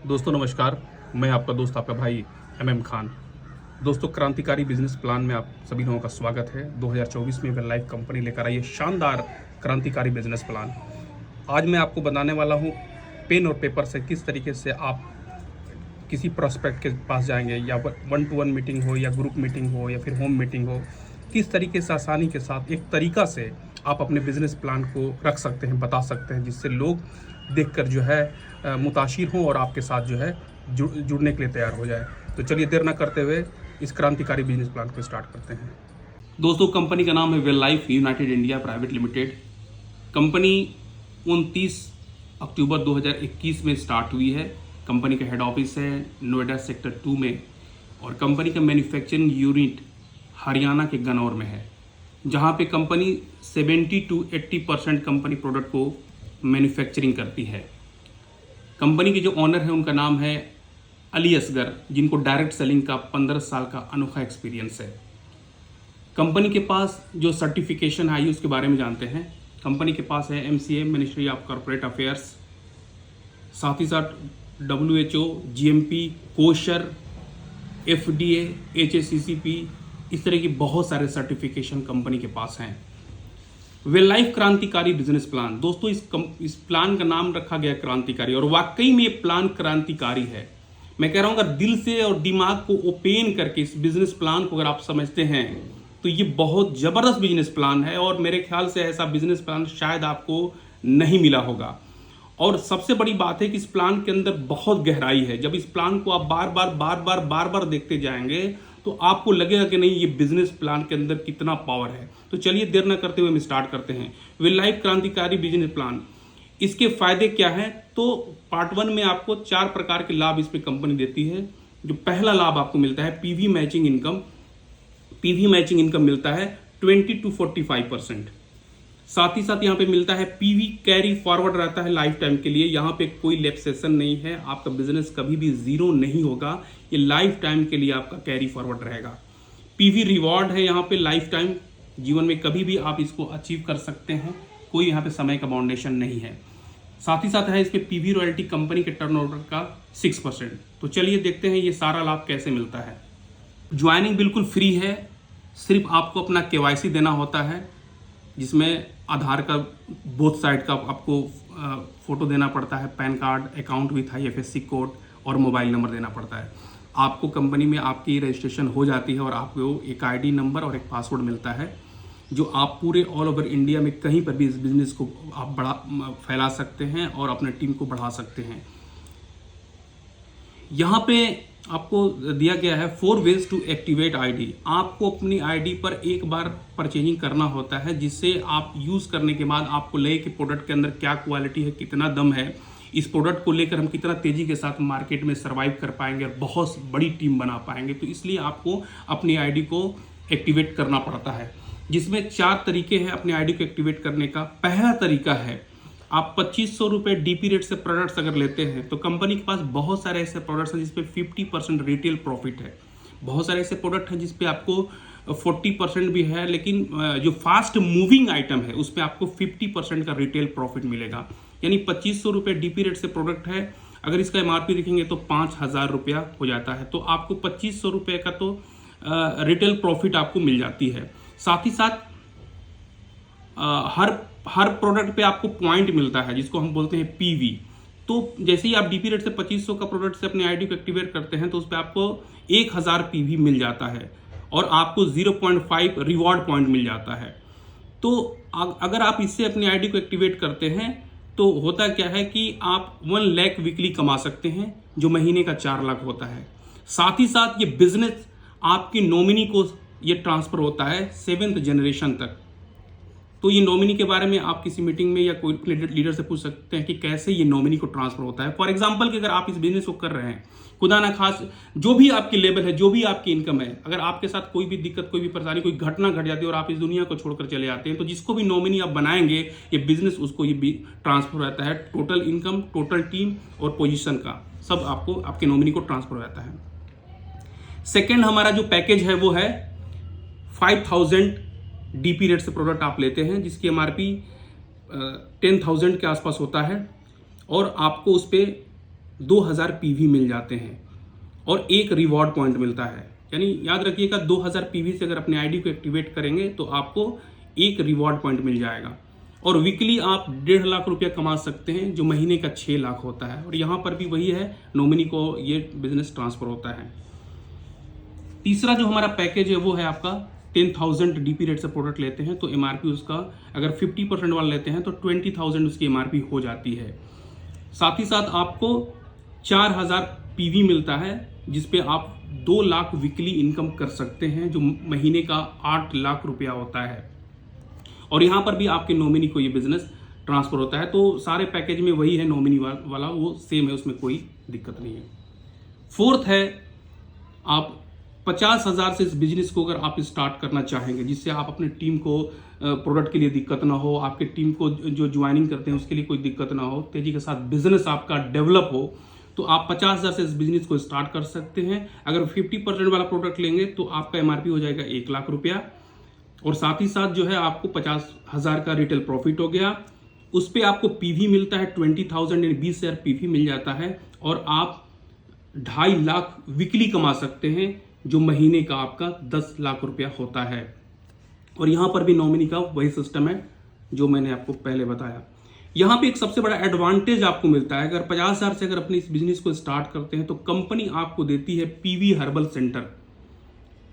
दोस्तों नमस्कार। मैं आपका दोस्त आपका भाई MM खान। दोस्तों क्रांतिकारी बिजनेस प्लान में आप सभी लोगों का स्वागत है। 2024 में वेल लाइफ कंपनी लेकर आई है शानदार क्रांतिकारी बिजनेस प्लान। आज मैं आपको बताने वाला हूँ पेन और पेपर से किस तरीके से आप किसी प्रोस्पेक्ट के पास जाएंगे, या 1-to-1 मीटिंग हो या ग्रुप मीटिंग हो या फिर होम मीटिंग हो, किस तरीके से आसानी के साथ एक तरीका से आप अपने बिजनेस प्लान को रख सकते हैं, बता सकते हैं, जिससे लोग देखकर जो है मुताशिर हों और आपके साथ जो है जुड़ने के लिए तैयार हो जाए। तो चलिए देर ना करते हुए इस क्रांतिकारी बिजनेस प्लान को स्टार्ट करते हैं। दोस्तों कंपनी का नाम है well life United India private limited. Company 29 अक्टूबर 2021 में स्टार्ट हुई है। कंपनी का हेड ऑफिस है नोएडा सेक्टर 2 में, और कंपनी का मैन्युफैक्चरिंग यूनिट हरियाणा के गन्नौर में है, जहां पे कंपनी 70 to 80% कंपनी प्रोडक्ट को मैन्युफैक्चरिंग करती है। कंपनी के जो ऑनर है उनका नाम है अली असगर, जिनको डायरेक्ट सेलिंग का 15 साल का अनोखा एक्सपीरियंस है। कंपनी के पास जो सर्टिफिकेशन आई उसके बारे में जानते हैं। कंपनी के पास है MCA ministry of corporate affairs, साथ ही साथ WHO, GMP, kosher, FDA, HACCP, इस तरह की बहुत सारे सर्टिफिकेशन कंपनी के पास हैं। वेल लाइफ क्रांतिकारी बिजनेस प्लान, दोस्तों इस प्लान का नाम रखा गया क्रांतिकारी, और वाकई में ये प्लान क्रांतिकारी है। मैं कह रहा हूँ अगर दिल से और दिमाग को ओपन करके इस बिजनेस प्लान को अगर आप समझते हैं तो ये बहुत जबरदस्त बिजनेस प्लान है, और मेरे ख्याल से ऐसा बिजनेस प्लान शायद आपको नहीं मिला होगा। और सबसे बड़ी बात है कि इस प्लान के अंदर बहुत गहराई है। जब इस प्लान को आप बार बार देखते जाएंगे तो आपको लगेगा कि नहीं, ये बिजनेस प्लान के अंदर कितना पावर है। तो चलिए देर न करते हुए हम स्टार्ट करते हैं वेल लाइफ क्रांतिकारी बिजनेस प्लान। इसके फायदे क्या हैं? तो पार्ट 1 में आपको 4 प्रकार के लाभ इसमें कंपनी देती है। जो पहला लाभ आपको मिलता है PV matching income. PV matching income मिलता है 20 to 45%। साथ ही साथ यहाँ पे मिलता है पीवी कैरी फॉरवर्ड रहता है लाइफ टाइम के लिए। यहाँ पे कोई लैप्सेशन नहीं है, आपका बिजनेस कभी भी जीरो नहीं होगा, ये लाइफ टाइम के लिए आपका कैरी फॉरवर्ड रहेगा। पीवी रिवॉर्ड है यहाँ पे लाइफ टाइम, जीवन में कभी भी आप इसको अचीव कर सकते हैं, कोई यहाँ पे समय का बाउंडेशन नहीं है। साथ ही साथ है इसके पीवी रॉयल्टी कंपनी के टर्नओवर का 6%। तो चलिए देखते हैं ये सारा लाभ कैसे मिलता है। ज्वाइनिंग बिल्कुल फ्री है, सिर्फ आपको अपना KYC देना होता है, जिसमें आधार का बोथ साइड का आपको फोटो देना पड़ता है, pan card, account with IFSC code और मोबाइल नंबर देना पड़ता है। आपको कंपनी में आपकी रजिस्ट्रेशन हो जाती है और आपको एक ID नंबर और एक पासवर्ड मिलता है, जो आप पूरे ऑल ओवर इंडिया में कहीं पर भी इस बिजनेस को आप फैला सकते हैं और अपने टीम को बढ़ा सकते हैं। यहाँ पे आपको दिया गया है 4 ways टू एक्टिवेट ID। आपको अपनी ID पर एक बार परचेजिंग करना होता है, जिससे आप यूज़ करने के बाद आपको लगे कि प्रोडक्ट के अंदर क्या क्वालिटी है, कितना दम है, इस प्रोडक्ट को लेकर हम कितना तेज़ी के साथ मार्केट में सर्वाइव कर पाएंगे और बहुत बड़ी टीम बना पाएंगे। तो इसलिए आपको अपनी ID को एक्टिवेट करना पड़ता है, जिसमें 4 तरीके हैं अपनी ID को एक्टिवेट करने का। पहला तरीका है आप 2500 रुपये DP रेट से प्रोडक्ट्स अगर लेते हैं तो कंपनी के पास बहुत सारे ऐसे प्रोडक्ट्स हैं जिसपे 50% रिटेल प्रॉफिट है। बहुत सारे ऐसे प्रोडक्ट हैं जिसपे आपको 40% भी है, लेकिन जो फास्ट मूविंग आइटम है उस पर आपको 50% का रिटेल प्रॉफिट मिलेगा। यानी 2500 रुपये DP रेट से प्रोडक्ट है, अगर इसका MRP देखेंगे तो 5000 रुपया हो जाता है, तो आपको 2500 रुपये का तो रिटेल प्रॉफिट आपको मिल जाती है। साथ ही साथ हर प्रोडक्ट पे आपको पॉइंट मिलता है, जिसको हम बोलते हैं PV। तो जैसे ही आप DP रेट से 2500 का प्रोडक्ट से अपने ID को एक्टिवेट करते हैं तो उस पर आपको 1000 PV मिल जाता है और आपको 0.5 रिवॉर्ड पॉइंट मिल जाता है। तो अगर आप इससे अपनी ID को एक्टिवेट करते हैं तो होता क्या है कि आप 1 लाख वीकली कमा सकते हैं, जो महीने का 4 लाख होता है। साथ ही साथ ये बिजनेस आपकी नॉमिनी को ये ट्रांसफर होता है 7th जनरेशन तक। तो ये नॉमिनी के बारे में आप किसी मीटिंग में या कोई लीडर से पूछ सकते हैं कि कैसे ये नॉमिनी को ट्रांसफर होता है। फॉर एग्जांपल कि अगर आप इस बिजनेस को कर रहे हैं, खुदा ना खास जो भी आपकी लेवल है, जो भी आपकी इनकम है, अगर आपके साथ कोई भी दिक्कत, कोई भी परेशानी, कोई घटना घट जाती है और आप इस दुनिया को छोड़कर चले जाते हैं, तो जिसको भी नॉमिनी आप बनाएंगे ये बिजनेस उसको ये भी ट्रांसफर रहता है। टोटल इनकम, टोटल टीम और पोजिशन का सब आपको आपके नॉमिनी को ट्रांसफर रहता है। सेकेंड हमारा जो पैकेज है वो है 5000 DP रेट से प्रोडक्ट आप लेते हैं, जिसकी MRP 10,000 के आसपास होता है, और आपको उस पर 2000 पीवी मिल जाते हैं और एक रिवॉर्ड पॉइंट मिलता है। यानी याद रखिएगा 2000 पीवी से अगर अपने आईडी को एक्टिवेट करेंगे तो आपको एक रिवॉर्ड पॉइंट मिल जाएगा और वीकली आप 1.5 लाख रुपया कमा सकते हैं, जो महीने का 6 लाख होता है। और यहाँ पर भी वही है, नॉमिनी को ये बिजनेस ट्रांसफर होता है। तीसरा जो हमारा पैकेज है वो है आपका 10,000 डीपी रेट से प्रोडक्ट लेते हैं तो एमआरपी उसका अगर 50% वाला लेते हैं तो 20,000 उसकी एमआरपी हो जाती है। साथ ही साथ आपको 4,000 पीवी मिलता है जिसपे आप 2 लाख वीकली इनकम कर सकते हैं, जो महीने का 8 लाख रुपया होता है। और यहाँ पर भी आपके नॉमिनी को ये बिजनेस ट्रांसफर होता है। तो सारे पैकेज में वही है, नॉमिनी वाला वो सेम है, उसमें कोई दिक्कत नहीं है। फोर्थ है, आप 50,000 से इस बिजनेस को अगर आप स्टार्ट करना चाहेंगे, जिससे आप अपने टीम को प्रोडक्ट के लिए दिक्कत ना हो, आपके टीम को जो ज्वाइनिंग करते हैं उसके लिए कोई दिक्कत ना हो, तेजी के साथ बिजनेस आपका डेवलप हो, तो आप 50,000 से इस बिजनेस को स्टार्ट कर सकते हैं। अगर 50% वाला प्रोडक्ट लेंगे तो आपका एमआरपी हो जाएगा 1 लाख रुपया और साथ ही साथ जो है आपको 50,000 का रिटेल प्रॉफिट हो गया। उस पर आपको पीवी मिलता है 20,000 यानी 20,000 पीवी मिल जाता है और आप 2.5 लाख वीकली कमा सकते हैं, जो महीने का आपका 10 लाख रुपया होता है। और यहां पर भी नॉमिनी का वही सिस्टम है जो मैंने आपको पहले बताया। यहां पे एक सबसे बड़ा एडवांटेज आपको मिलता है, अगर 50,000 से अगर अपनी इस बिजनेस को स्टार्ट करते हैं तो कंपनी आपको देती है पीवी हर्बल सेंटर,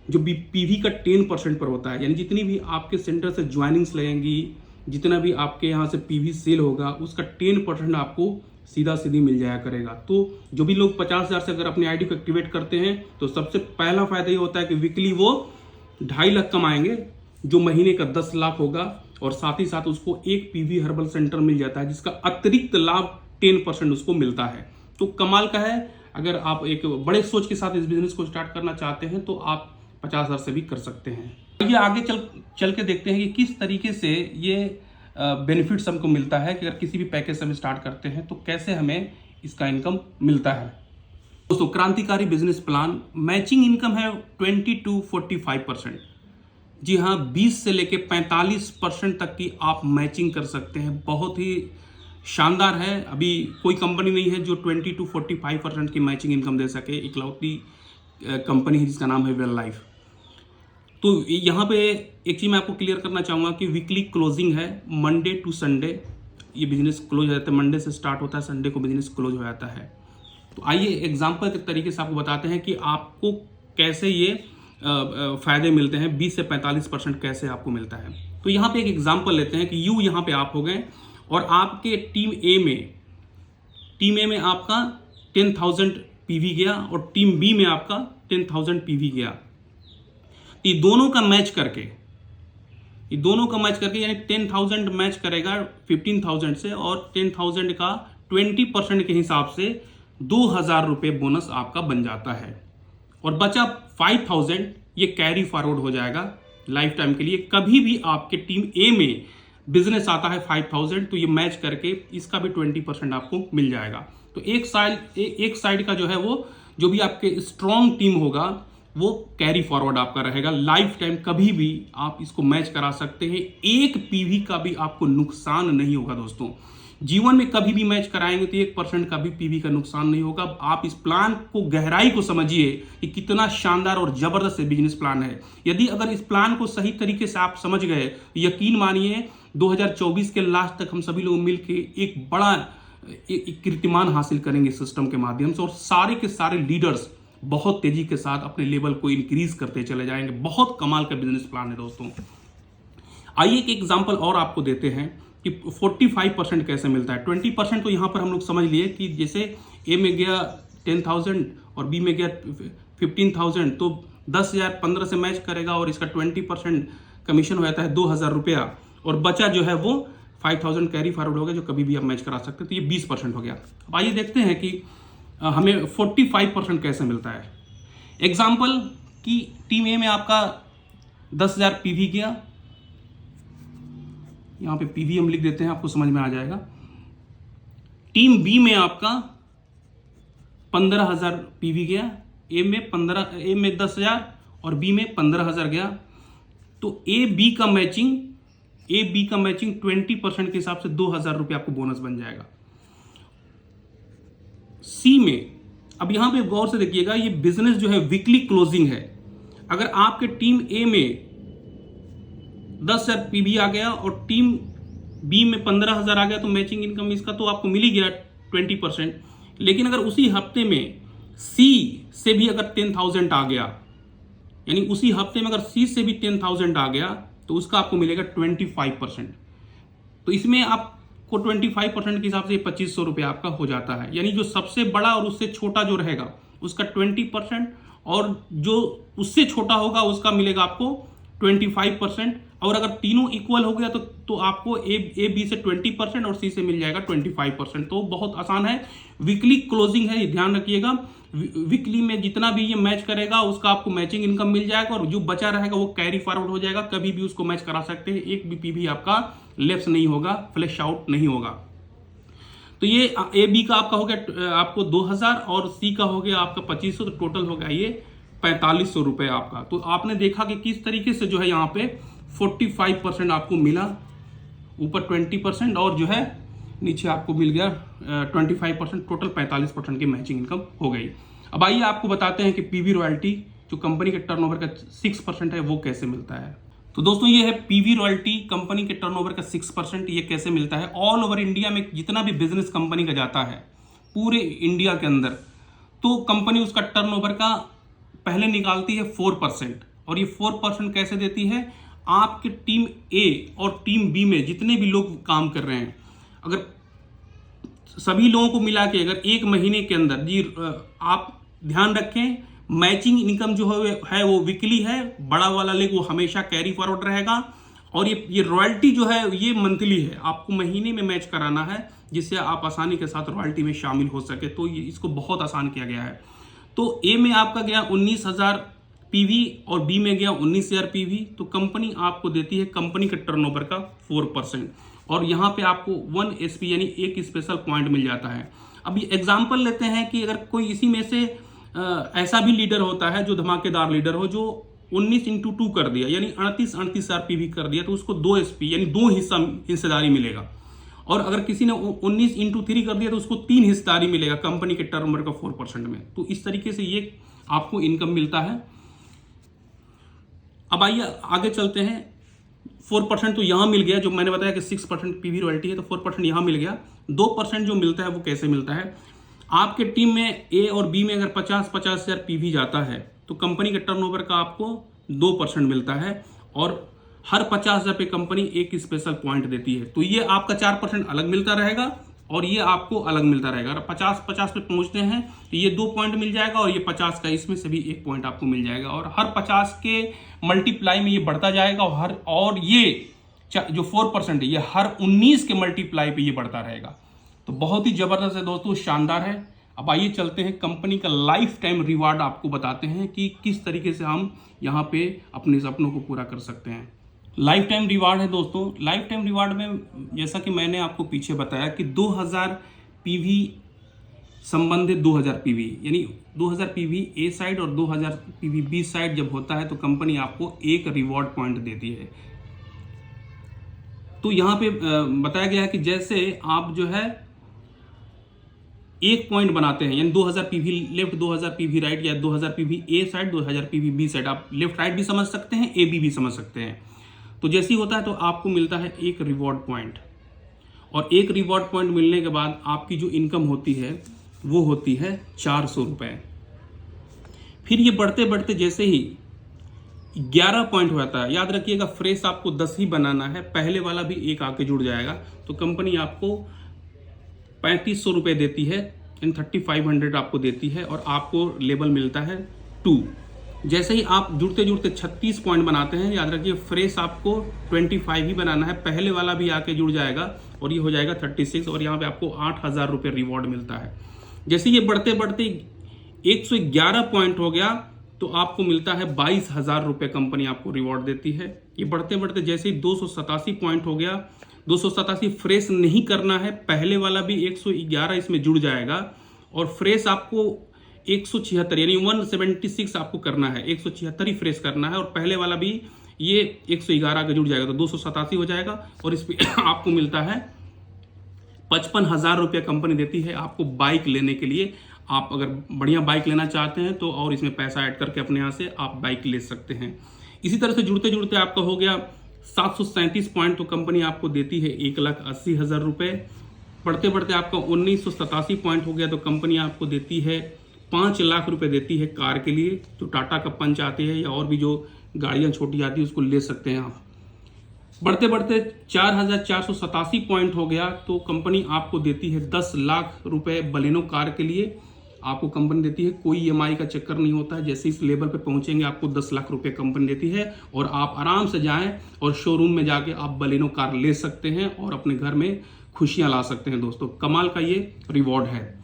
जो पीवी का 10% पर होता है। यानी जितनी भी आपके सेंटर से ज्वाइनिंग्स लगेंगी, जितना भी आपके यहाँ से पीवी सेल होगा, उसका 10% आपको सीधा सीधी मिल जाया करेगा। तो जो भी लोग 50,000 से अगर अपनी आईडी को एक्टिवेट करते हैं तो सबसे पहला फायदा ये होता है कि वीकली वो 2.5 लाख कमाएंगे, जो महीने का 10 लाख होगा और साथ ही साथ उसको एक पीवी हर्बल सेंटर मिल जाता है, जिसका अतिरिक्त लाभ 10% उसको मिलता है। तो कमाल का है। अगर आप एक बड़े सोच के साथ इस बिजनेस को स्टार्ट करना चाहते हैं तो आप 50,000 से भी कर सकते हैं। ये आगे चल के देखते हैं कि किस तरीके से ये बेनिफिट्स हमको मिलता है कि अगर किसी भी पैकेज से हम स्टार्ट करते हैं तो कैसे हमें इसका इनकम मिलता है। दोस्तों, क्रांतिकारी बिजनेस प्लान मैचिंग इनकम है 20 to 45%। जी हाँ, 20 से लेके 45% तक की आप मैचिंग कर सकते हैं। बहुत ही शानदार है। अभी कोई कंपनी नहीं है जो 20 to 45% की मैचिंग इनकम दे सके। इकलौती कंपनी है जिसका नाम है वेल लाइफ। तो यहाँ पे एक चीज़ मैं आपको क्लियर करना चाहूँगा कि वीकली क्लोजिंग है, मंडे टू संडे ये बिजनेस क्लोज हो जाता है। मंडे से स्टार्ट होता है, संडे को बिजनेस क्लोज हो जाता है। तो आइए एग्जांपल के तरीके से आपको बताते हैं कि आपको कैसे ये फ़ायदे मिलते हैं। 20 से 45% कैसे आपको मिलता है। तो यहाँ पे एक एग्जांपल लेते हैं कि यू यहाँ पे आप हो गए और आपके टीम ए में आपका 10,000 पीवी गया और टीम बी में आपका 10,000 पीवी गया। ये दोनों का मैच करके यानी 10,000 मैच करेगा 15,000 से और 10,000 का 20% के हिसाब से 2,000 रुपये बोनस आपका बन जाता है और बचा 5,000 ये कैरी फॉरवर्ड हो जाएगा लाइफ टाइम के लिए। कभी भी आपके टीम ए में बिजनेस आता है 5,000 तो ये मैच करके इसका भी 20% आपको मिल जाएगा। तो एक साइड का जो है वो जो भी आपके स्ट्रॉन्ग टीम होगा वो कैरी फॉरवर्ड आपका रहेगा लाइफ टाइम। कभी भी आप इसको मैच करा सकते हैं, एक पीवी का भी आपको नुकसान नहीं होगा। दोस्तों, जीवन में कभी भी मैच कराएंगे तो 1% का भी पीवी का नुकसान नहीं होगा। आप इस प्लान को गहराई को समझिए कि कितना शानदार और जबरदस्त बिजनेस प्लान है। यदि अगर इस प्लान को सही तरीके से आप समझ गए, यकीन मानिए 2024 के लास्ट तक हम सभी लोग मिलकर एक बड़ा कीर्तिमान हासिल करेंगे सिस्टम के माध्यम से और सारे के सारे लीडर्स बहुत तेजी के साथ अपने लेवल को इंक्रीज करते चले जाएंगे। बहुत कमाल का बिजनेस प्लान है दोस्तों। आइए एक एग्जांपल और आपको देते हैं कि 45% कैसे मिलता है। 20% तो यहां पर हम लोग समझ लिए कि जैसे ए में गया 10,000 और बी में गया 15,000 तो 10,000 15 से मैच करेगा और इसका 20% कमीशन हो जाता है 2,000 रुपया और बचा जो है वो 5,000 कैरी फॉरवर्ड हो गया जो कभी भी आप मैच करा सकते हैं। तो ये 20% हो गया। अब आइए देखते हैं कि हमें 45% कैसे मिलता है। एग्जाम्पल कि टीम ए में आपका 10,000 पीवी गया, यहां पे पीवी हम लिख देते हैं, आपको समझ में आ जाएगा। टीम बी में आपका 15,000 पीवी गया, ए में 10,000 और बी में 15,000 गया। तो ए बी का मैचिंग 20% के हिसाब से 2,000 रुपये आपको बोनस बन जाएगा। सी में, अब यहां पे गौर से देखिएगा, ये बिजनेस जो है वीकली क्लोजिंग है। अगर आपके टीम ए में 10,000 पीवी आ गया और टीम बी में 15,000 आ गया तो मैचिंग इनकम इसका तो आपको मिल ही गया 20%। लेकिन अगर उसी हफ्ते में सी से भी अगर 10,000 आ गया, यानी उसी हफ्ते में अगर सी से भी 10,000 आ गया तो उसका आपको मिलेगा 25%। तो इसमें आपको 25% के हिसाब से 2,500 रुपये आपका हो जाता है। यानी जो सबसे बड़ा और उससे छोटा जो रहेगा उसका 20%, और जो उससे छोटा होगा उसका मिलेगा आपको 25%। और अगर तीनों इक्वल हो गया तो आपको ए बी से 20% और सी से मिल जाएगा 25%। तो बहुत आसान है, वीकली क्लोजिंग है, ये ध्यान रखिएगा। वीकली में जितना भी ये मैच करेगा उसका आपको मैचिंग इनकम मिल जाएगा, और जो बचा रहेगा वो कैरी फॉरवर्ड हो जाएगा, कभी भी उसको मैच करा सकते हैं, एक भी पीवी आपका लेफ्ट नहीं होगा, फ्लैश आउट नहीं होगा। तो ये ए बी का आपका हो गया आपको 2,000 और सी का हो गया आपका 2,500, तो टोटल हो गया ये 4,500 रुपए आपका। तो आपने देखा कि किस तरीके से जो है यहाँ पे 45% आपको मिला, ऊपर 20% और जो है नीचे आपको मिल गया 25%, टोटल 45% की मैचिंग इनकम हो गई। अब आइए आपको बताते हैं कि पीवी रॉयल्टी जो कंपनी के टर्नओवर का 6% है वो कैसे मिलता है। तो दोस्तों ये है पीवी रॉयल्टी, कंपनी के टर्नओवर का 6%। ये कैसे मिलता है? ऑल ओवर इंडिया में जितना भी बिजनेस कंपनी का जाता है पूरे इंडिया के अंदर, तो कंपनी उसका टर्नओवर का पहले निकालती है 4%। और ये 4% कैसे देती है? आपके टीम ए और टीम बी में जितने भी लोग काम कर रहे हैं, अगर सभी लोगों को मिला के अगर एक महीने के अंदर, जी आप ध्यान रखें, मैचिंग इनकम जो है वो वीकली है, बड़ा वाला लेग वो हमेशा कैरी फॉरवर्ड रहेगा, और ये रॉयल्टी जो है ये मंथली है, आपको महीने में मैच कराना है जिससे आप आसानी के साथ रॉयल्टी में शामिल हो सके। तो ये इसको बहुत आसान किया गया है। तो ए में आपका गया 19,000 पीवी और बी में गया 19,000 पीवी। तो कंपनी आपको देती है कंपनी के टर्नओवर का 4%, और यहाँ पे आपको 1 एसपी यानी एक स्पेशल पॉइंट मिल जाता है। अब ये एग्जाम्पल लेते हैं कि अगर कोई इसी में से ऐसा भी लीडर होता है जो धमाकेदार लीडर हो, जो 19x2 कर दिया यानी 38,000 पीवी कर दिया, तो उसको 2 एसपी यानी 2 हिस्सेदारी मिलेगा। और अगर किसी ने 19x3 कर दिया तो उसको 3 हिस्सेदारी मिलेगा कंपनी के टर्नओवर का 4% में। तो इस तरीके से ये आपको इनकम मिलता है। अब आइए आगे चलते हैं। 4% तो यहां मिल गया, जो मैंने बताया कि 6% पीवी रॉयल्टी है, तो 4% यहां मिल गया। 2% जो मिलता है वो कैसे मिलता है? आपके टीम में ए और बी में अगर 50,000 पीवी जाता है तो कंपनी के टर्नओवर का आपको 2% मिलता है, और हर 50,000 पे कंपनी एक स्पेशल पॉइंट देती है। तो ये आपका 4% अलग मिलता रहेगा और ये आपको अलग मिलता रहेगा। अगर 50 पे पहुंचते हैं तो ये 2 पॉइंट मिल जाएगा, और ये 50 का इसमें से भी 1 पॉइंट आपको मिल जाएगा, और हर 50 के मल्टीप्लाई में ये बढ़ता जाएगा, और ये जो 4% है ये हर 19 के मल्टीप्लाई पे ये बढ़ता रहेगा। तो बहुत ही जबरदस्त है दोस्तों, शानदार है। अब आइए चलते हैं कंपनी का लाइफ टाइम रिवार्ड आपको बताते हैं कि किस तरीके से हम यहाँ पे अपने सपनों को पूरा कर सकते हैं। लाइफ टाइम रिवार्ड है दोस्तों। लाइफ टाइम रिवार्ड में जैसा कि मैंने आपको पीछे बताया कि 2,000 पीवी संबंधित 2,000 पीवी यानी 2,000 पीवी ए साइड और 2,000 पीवी बी साइड जब होता है तो कंपनी आपको एक रिवॉर्ड पॉइंट देती है। तो यहाँ पे बताया गया है कि जैसे आप जो है एक पॉइंट बनाते हैं, यानी 2,000 पीवी लेफ्ट, 2,000 पीवी राइट, या 2,000 पीवी ए साइड, 2,000 पीवी बी साइड, आप लेफ्ट राइट भी समझ सकते हैं, ए बी भी समझ सकते हैं। तो जैसे ही होता है तो आपको मिलता है एक रिवॉर्ड पॉइंट, और एक रिवॉर्ड पॉइंट मिलने के बाद आपकी जो इनकम होती है वो होती है 400 रुपये। फिर ये बढ़ते बढ़ते जैसे ही 11 पॉइंट हो जाता है, याद रखिएगा फ्रेश आपको 10 ही बनाना है, पहले वाला भी एक आके जुड़ जाएगा, तो कंपनी आपको 3,500 रुपये देती है, यानी 3,500 आपको देती है, और आपको लेवल मिलता है 2। जैसे ही आप जुड़ते जुड़ते 36 पॉइंट बनाते हैं, याद रखिए फ्रेश आपको 25 ही बनाना है, पहले वाला भी आके जुड़ जाएगा और ये हो जाएगा 36, और यहाँ पे आपको 8,000 रुपये रिवॉर्ड मिलता है। जैसे ये बढ़ते बढ़ते 111 पॉइंट हो गया तो आपको मिलता है 22,000 रुपये कंपनी आपको रिवॉर्ड देती है। ये बढ़ते बढ़ते जैसे ही 287 पॉइंट हो गया, 287 फ्रेश नहीं करना है, पहले वाला भी 111 इसमें जुड़ जाएगा, और फ्रेश आपको 176 यानी 176 आपको करना है, 176 ही फ्रेश करना है, और पहले वाला भी ये 111 का जुड़ जाएगा तो 287 हो जाएगा, और इस पर आपको मिलता है 55,000 रुपये कंपनी देती है आपको बाइक लेने के लिए। आप अगर बढ़िया बाइक लेना चाहते हैं तो और इसमें पैसा ऐड करके अपने यहाँ से आप बाइक ले सकते हैं। इसी तरह से जुड़ते जुड़ते आपका हो गया 737 पॉइंट, तो कंपनी आपको देती है 1,80,000 रुपये। बढ़ते बढ़ते आपका 1987 पॉइंट हो गया, तो कंपनी आपको देती है 5 लाख रुपए देती है कार के लिए। जो टाटा का पंच आती है या और भी जो गाड़ियाँ छोटी आती है उसको ले सकते हैं आप। बढ़ते बढ़ते 4,487 पॉइंट हो गया, तो कंपनी आपको देती है 10 लाख रुपए बलेनो कार के लिए। आपको कंपनी देती है, कोई EMI का चक्कर नहीं होता है। जैसे इस लेवल पे पहुंचेंगे आपको 10 लाख रुपए कंपनी देती है और आप आराम से जाएं और शोरूम में जाके आप बलेनो कार ले सकते हैं और अपने घर में खुशियां ला सकते हैं। दोस्तों कमाल का ये रिवॉर्ड है।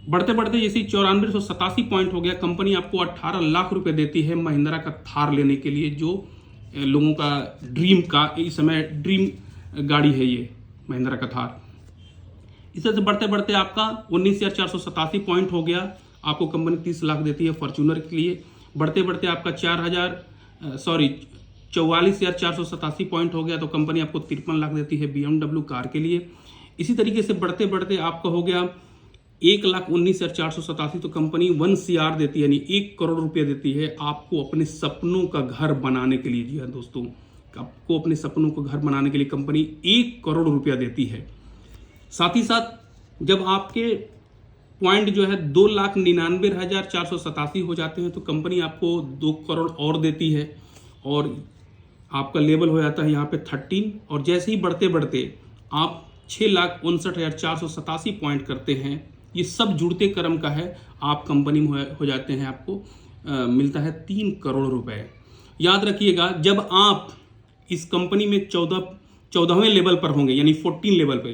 बढ़ते बढ़ते जैसे 9487 पॉइंट हो गया, कंपनी आपको 18 लाख रुपए देती है महिंद्रा का थार लेने के लिए, जो लोगों का ड्रीम का इस समय ड्रीम गाड़ी है ये महिंद्रा का थार। इस तरह से बढ़ते बढ़ते आपका 19,487 पॉइंट हो गया, आपको कंपनी 30 लाख देती है फॉर्च्यूनर के लिए। बढ़ते बढ़ते आपका 44,487 पॉइंट हो गया, तो कंपनी आपको 53 लाख देती है BMW कार के लिए। इसी तरीके से बढ़ते बढ़ते आपका हो गया 1,19,487, तो कंपनी 1 CR देती है, यानी 1 करोड़ रुपये देती है आपको अपने सपनों का घर बनाने के लिए। जी हाँ दोस्तों, आपको अपने सपनों का घर बनाने के लिए कंपनी 1 करोड़ रुपया देती है। साथ ही साथ जब आपके पॉइंट जो है 2,99,487 हो जाते हैं, तो कंपनी आपको 2 करोड़ और देती है और आपका लेवल हो जाता है यहाँ पे 13। और जैसे ही बढ़ते बढ़ते आप 6,59,487 पॉइंट करते हैं, ये सब जुड़ते क्रम का है, आप कंपनी में हो जाते हैं, आपको मिलता है 3 करोड़ रुपए। याद रखिएगा, जब आप इस कंपनी में 14वें लेवल पर होंगे, यानी 14 लेवल पे,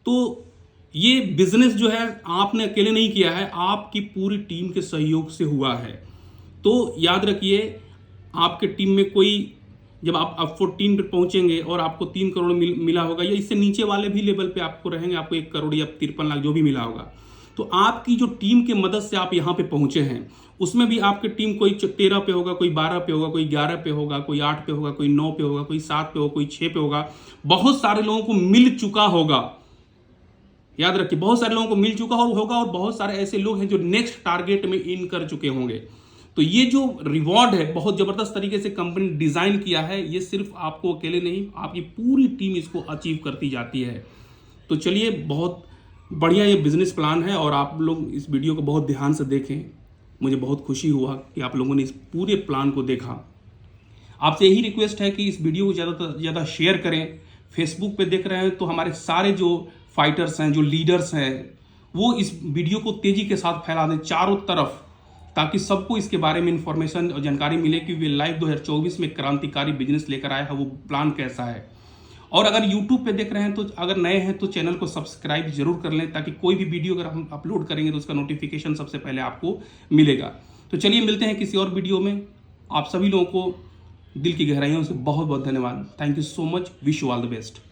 तो ये बिजनेस जो है आपने अकेले नहीं किया है, आपकी पूरी टीम के सहयोग से हुआ है। तो याद रखिए, आपके टीम में कोई, जब आप 14 पे पहुंचेंगे और आपको 3 करोड़ मिला होगा, या इससे नीचे वाले भी लेवल पे आपको रहेंगे, आपको 1 करोड़ या 53 लाख जो भी मिला होगा, तो आपकी जो टीम की मदद से आप यहाँ पे पहुंचे हैं, उसमें भी आपकी टीम कोई 13 पे होगा, कोई 12 पे होगा, कोई 11 पे होगा, कोई 8 पे होगा, कोई 9 पे होगा, कोई 7 पे होगा, कोई 6 पे होगा। बहुत सारे लोगों को मिल चुका होगा, याद रखिए, बहुत सारे लोगों को मिल चुका होगा और बहुत सारे ऐसे लोग हैं जो नेक्स्ट टारगेट में इन कर चुके होंगे। तो ये जो रिवॉर्ड है, बहुत जबरदस्त तरीके से कंपनी डिजाइन किया है। ये सिर्फ आपको अकेले नहीं, आपकी पूरी टीम इसको अचीव करती जाती है। तो चलिए, बहुत बढ़िया ये बिजनेस प्लान है और आप लोग इस वीडियो को बहुत ध्यान से देखें। मुझे बहुत खुशी हुआ कि आप लोगों ने इस पूरे प्लान को देखा। आपसे यही रिक्वेस्ट है कि इस वीडियो को ज़्यादा से ज़्यादा शेयर करें। फेसबुक पे देख रहे हैं तो हमारे सारे जो फाइटर्स हैं, जो लीडर्स हैं, वो इस वीडियो को तेज़ी के साथ फैला दें चारों तरफ, ताकि सबको इसके बारे में इंफॉर्मेशन और जानकारी मिले कि वे लाइव 2024 में क्रांतिकारी बिजनेस लेकर आया है, वो प्लान कैसा है। और अगर YouTube पे देख रहे हैं तो अगर नए हैं तो चैनल को सब्सक्राइब जरूर कर लें, ताकि कोई भी वीडियो अगर हम अपलोड करेंगे तो उसका नोटिफिकेशन सबसे पहले आपको मिलेगा। तो चलिए, मिलते हैं किसी और वीडियो में। आप सभी लोगों को दिल की गहराइयों से बहुत बहुत धन्यवाद। Thank you so much. Wish you all the best.